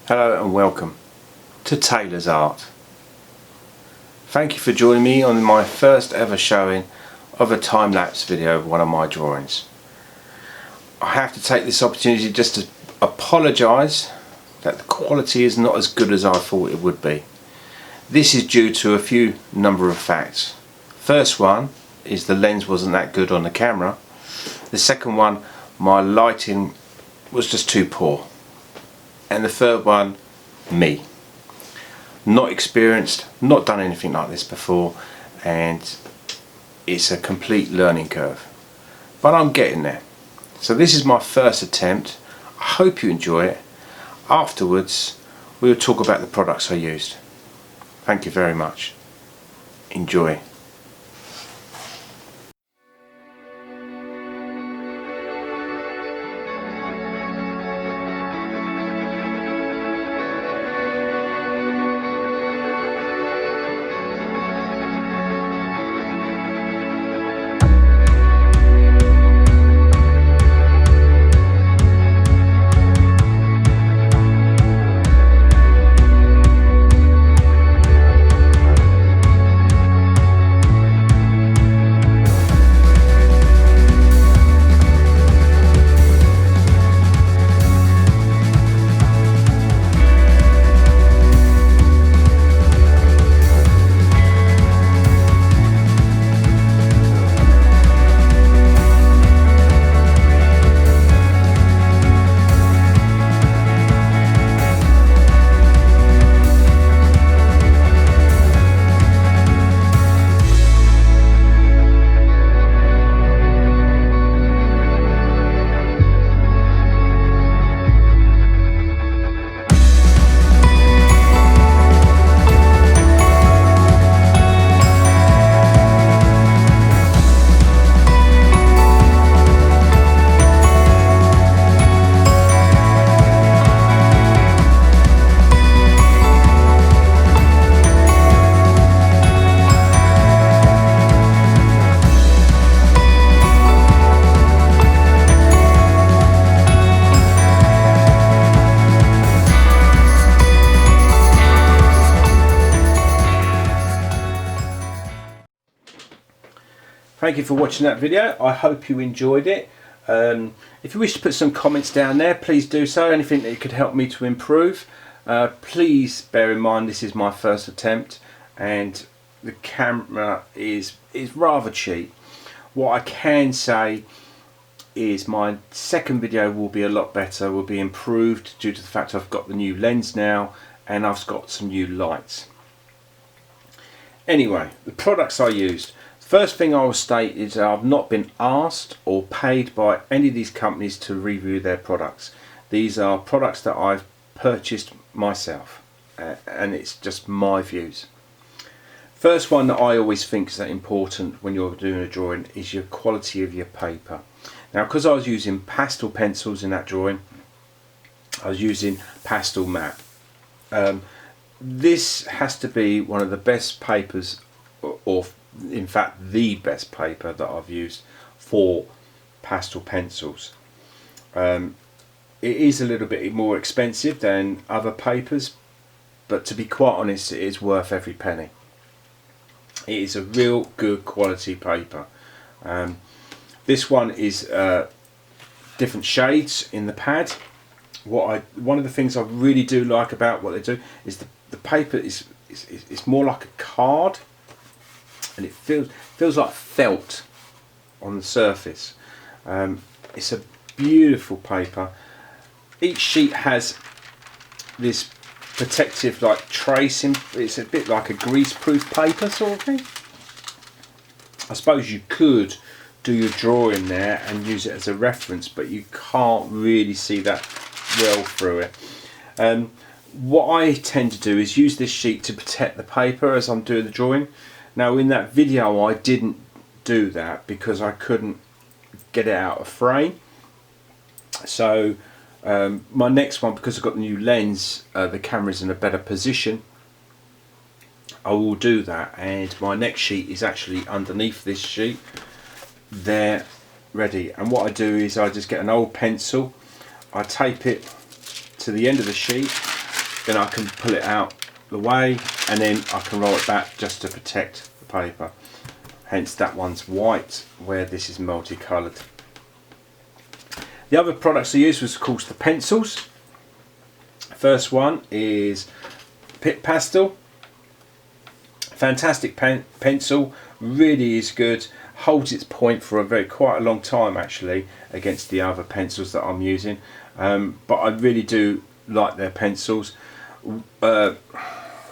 Hello and welcome to Taylor's Art. Thank you for joining me on my first ever showing of a time-lapse video of one of my drawings. I have to take this opportunity just to apologise that the quality is not as good as I thought it would be. This is due to a few number of facts. First one is the lens wasn't that good on the camera. The second one, my lighting was just too poor. And the third one, me. Not experienced, not done anything like this before, and it's a complete learning curve. But I'm getting there. So this is my first attempt. I hope you enjoy it. Afterwards, we'll talk about the products I used. Thank you very much. Enjoy. Thank you for watching that video. I hope you enjoyed it. If you wish to put some comments down there, please do so. Anything that could help me to improve. Please bear in mind this is my first attempt and the camera is rather cheap. What I can say is my second video will be a lot better, will be improved due to the fact I've got the new lens now and I've got some new lights. Anyway, the products I used. First thing I will state is I've not been asked or paid by any of these companies to review their products. These are products that I've purchased myself and it's just my views. First one that I always think is important when you're doing a drawing is your quality of your paper. Now because I was using pastel pencils in that drawing, I was using pastelmat. This has to be one of the best papers, or in fact the best paper that I've used for pastel pencils. It is a little bit more expensive than other papers, but to be quite honest it is worth every penny. It is a real good quality paper. This one is different shades in the pad. One of the things I really do like about what they do is the paper is more like a card, and it feels like felt on the surface. It's a beautiful paper. Each sheet has this protective like tracing. It's a bit like a grease-proof paper sort of thing. I suppose you could do your drawing there and use it as a reference, but you can't really see that well through it. What I tend to do is use this sheet to protect the paper as I'm doing the drawing. Now in that video I didn't do that because I couldn't get it out of frame. So my next one, because I've got the new lens, the camera's in a better position, I will do that, and my next sheet is actually underneath this sheet there, ready. And what I do is I just get an old pencil, I tape it to the end of the sheet, then I can pull it out the way, and then I can roll it back just to protect the paper. Hence that one's white where this is multicoloured. The other products I used was of course the pencils. First one is Pitt Pastel. Fantastic pencil, really is good, holds its point for quite a long time actually against the other pencils that I'm using, but I really do like their pencils. My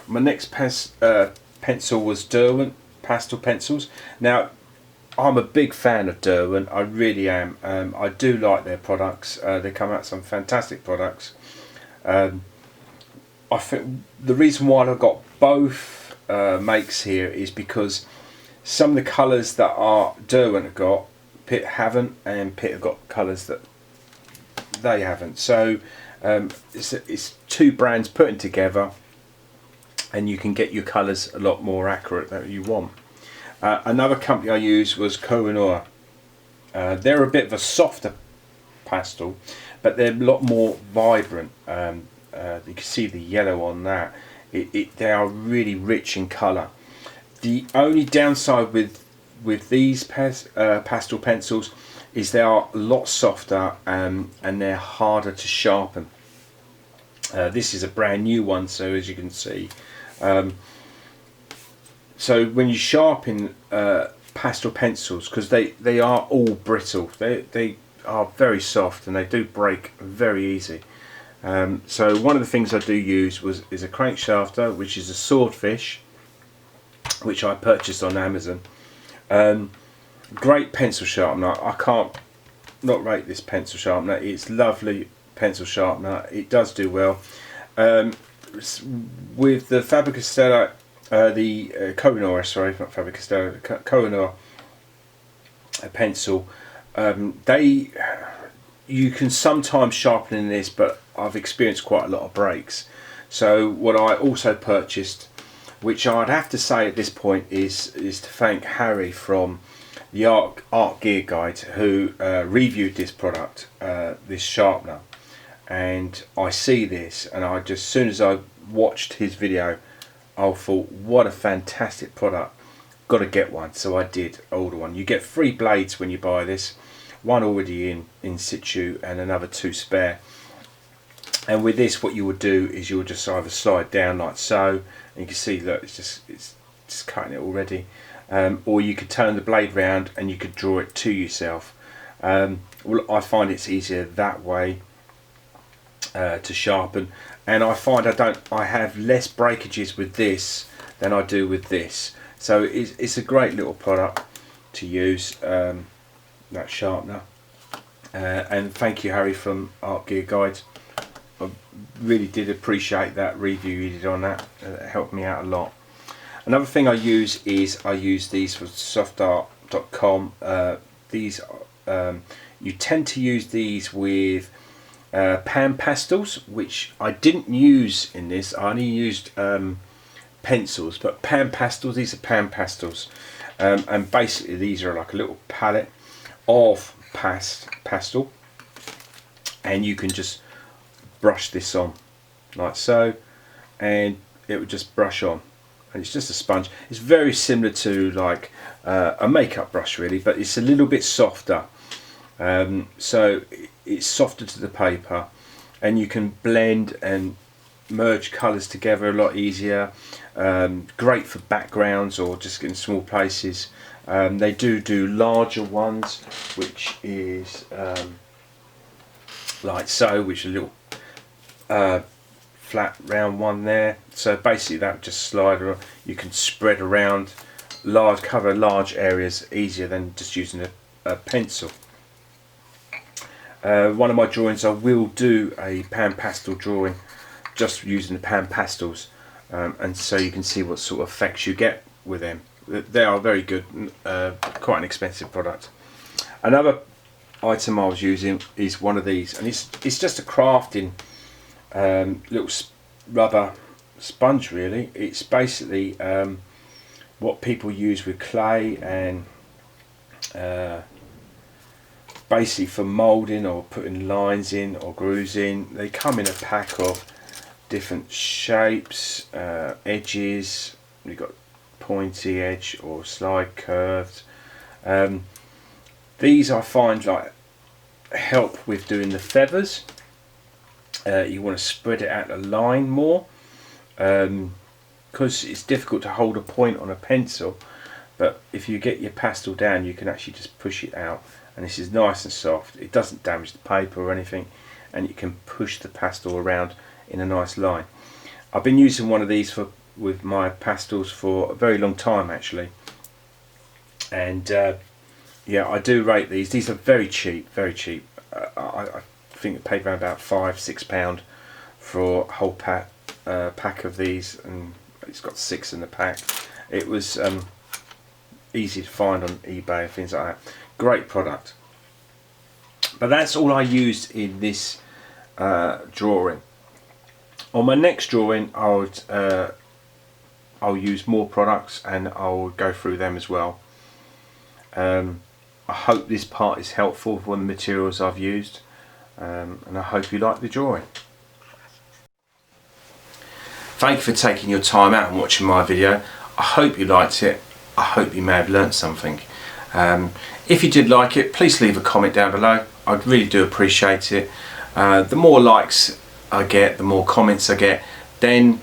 next pencil was Derwent pastel pencils. Now I'm a big fan of Derwent, I really am. I do like their products. They come out with some fantastic products. I think the reason why I've got both makes here is because some of the colours that are Derwent have got, Pitt haven't, and Pitt have got colours that they haven't. So it's two brands putting together, and you can get your colours a lot more accurate that you want. Another company I used was Kohinoor. They're a bit of a softer pastel, but they're a lot more vibrant. You can see the yellow on that. They are really rich in colour. The only downside with these pastel pencils is they are a lot softer and they're harder to sharpen. This is a brand new one, so as you can see, so when you sharpen pastel pencils, because they are all brittle, they are very soft and they do break very easy. So one of the things I do use is a crankshafter, which is a swordfish, which I purchased on Amazon. Great pencil sharpener. I can't not rate this pencil sharpener. It's lovely pencil sharpener. It does do well. With the Faber-Castell, Kohinoor, sorry, not Faber-Castell, Kohinoor pencil, you can sometimes sharpen in this, but I've experienced quite a lot of breaks. So what I also purchased, which I'd have to say at this point is to thank Harry from the Art Gear Guide, who reviewed this product, this sharpener, and I see this and I just, as soon as I watched his video, I thought, what a fantastic product, got to get one. So I did order one. You get 3 blades when you buy this, one already in situ and another 2 spare. And with this, what you would do is you'll just either slide down like so, and you can see that it's just cutting it already, or you could turn the blade round and you could draw it to yourself. Well, I find it's easier that way to sharpen, and I find I have less breakages with this than I do with this. So it's a great little product to use, that sharpener. And thank you, Harry from Art Gear Guide. I really did appreciate that review you did on that. It helped me out a lot. Another thing I use these for softart.com. These you tend to use these with pan pastels, which I didn't use in this. I only used pencils, but pan pastels. These are pan pastels, and basically these are like a little palette of pastel, and you can just brush this on like so, and it would just brush on, and it's just a sponge. It's very similar to like a makeup brush really, but it's a little bit softer, so it's softer to the paper, and you can blend and merge colours together a lot easier. Great for backgrounds or just in small places. They do larger ones, which is like so, which is a little flat round one there. So basically that just slide around. You can spread around, cover large areas easier than just using a pencil. One of my drawings, I will do a pan pastel drawing just using the pan pastels, and so you can see what sort of effects you get with them. They are very good, quite an expensive product. Another item I was using is one of these, and it's just a crafting little rubber sponge really. It's basically what people use with clay and basically for moulding or putting lines in or grooves in. They come in a pack of different shapes, edges. We've got pointy edge or slide curved. These I find like help with doing the feathers. You want to spread it out the line more, because it's difficult to hold a point on a pencil, but if you get your pastel down you can actually just push it out, and this is nice and soft. It doesn't damage the paper or anything, and you can push the pastel around in a nice line. I've been using one of these with my pastels for a very long time actually, and yeah, I do rate these. These are very cheap, very cheap. I think I paid around about £5–6 for a whole pack of these, and it's got 6 in the pack. It was easy to find on eBay and things like that. Great product. But that's all I used in this drawing. On my next drawing I'll use more products and I'll go through them as well. I hope this part is helpful for the materials I've used, and I hope you like the drawing. Thank you for taking your time out and watching my video. I hope you liked it. I hope you may have learnt something. If you did like it, please leave a comment down below. I really do appreciate it. The more likes I get, the more comments I get, then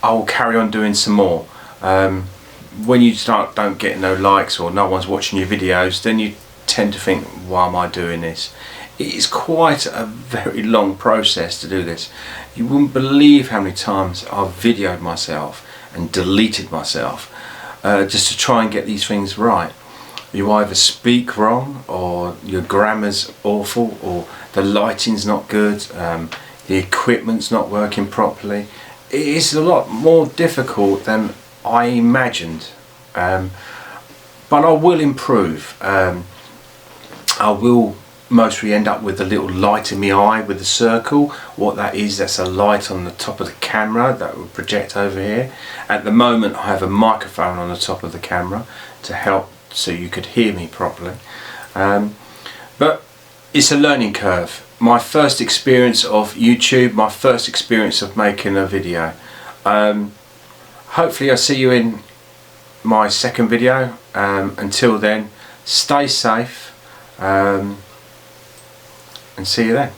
I'll carry on doing some more. When you don't get no likes or no one's watching your videos, then you tend to think, why am I doing this? It is quite a very long process to do this. You wouldn't believe how many times I've videoed myself and deleted myself just to try and get these things right. You either speak wrong, or your grammar's awful, or the lighting's not good, the equipment's not working properly. It is a lot more difficult than I imagined, but I will improve. I will mostly end up with a little light in my eye with the circle. What that is, that's a light on the top of the camera that will project over here. At the moment I have a microphone on the top of the camera to help so you could hear me properly, but it's a learning curve. My first experience of YouTube, my first experience of making a video. Hopefully I'll see you in my second video. Until then, stay safe, and see you then.